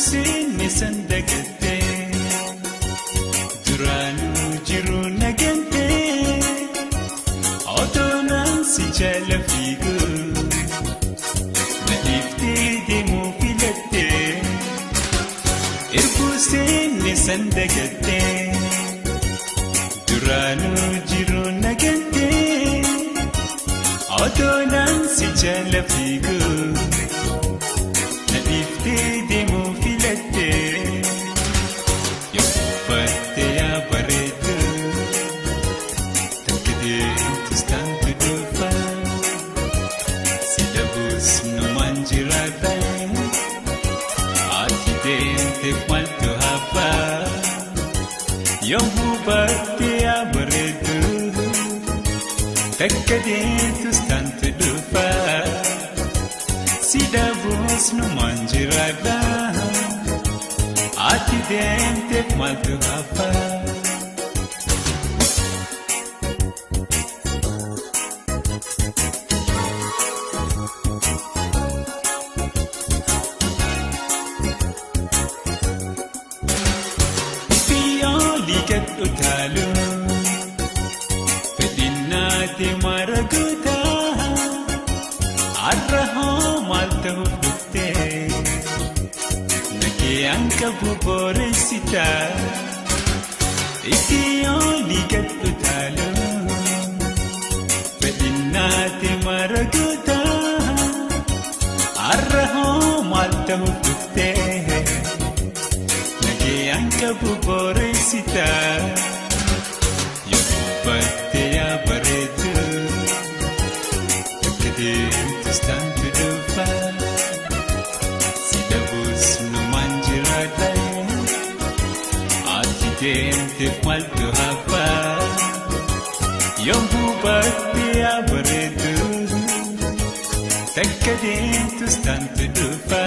Irkuusin sandagatte duraanuu jiru nagante otoonaan si jala fiigu na dhiiftee deemuu filatte. Irkuusin sandagatte duraanuu jiru nagante otoonaan si jala fiigu na dhiiftee deemuu filatte. Yoofatte yaa bareedu takka deemtus taantu dhufa si dhabuus numaan jiraata ati deemteef maaltu hafa. Yoofatte yaa bareedu takka deemtus taantu dhufa si dhabuus numaan jiraata ati deemteef maaltu hafa. Biyyoolii gad utaalu fedhinnaati mara guutaa har'a hoo maal ta'uuf dhuftee nakee anka buboreessita. Biyyoolii gad utaalu fedhinnaati mara guutaa har'a hoo maal ta'uuf dhuftee nakee anka buboreessita. Yoofatte yaa bareedu takka deemtus taantu dhufa si dhabuus numaan jiraata ati deemteef maaltu hafa. Yoofatte yaa bareedu takka deemtus taantu dhufa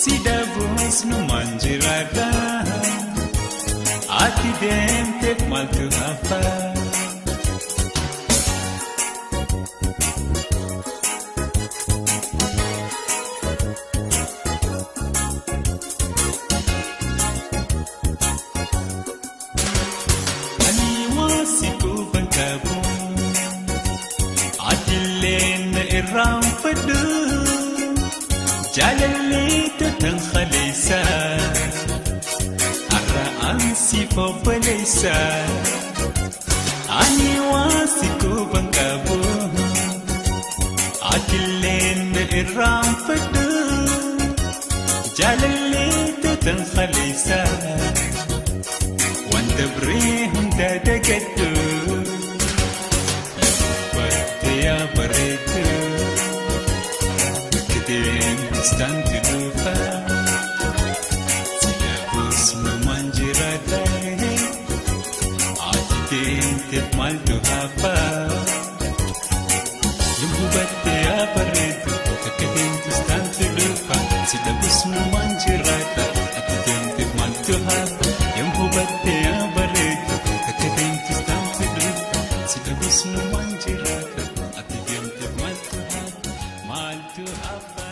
si dhabuus numaan jiraata ati deemteef maaltu hafa. Ani waasi kuufan qabu atillee na irraanfadhu jaalallee totan khaleessa har'a ansi fobbaleessa. Ani waasi kuufan qabu atillee na irraanfadhu jaalallee totan khaleessa wanta biree hunda dagadhu. Yoofatte yaa bareedu takka deemtus taantu dhufa si dhabuus numaan jiraata ati deemteef maaltu hafa. Yoofatte yaa bareedu takka deemtus taantu dhufa si dhabuus numaan jiraata ati deemteef maaltu hafa. Yoofatte yaa bareedu takka deemtus taantu dhufa si dhabuus numaan jiraata ati deemteef maaltu hafa.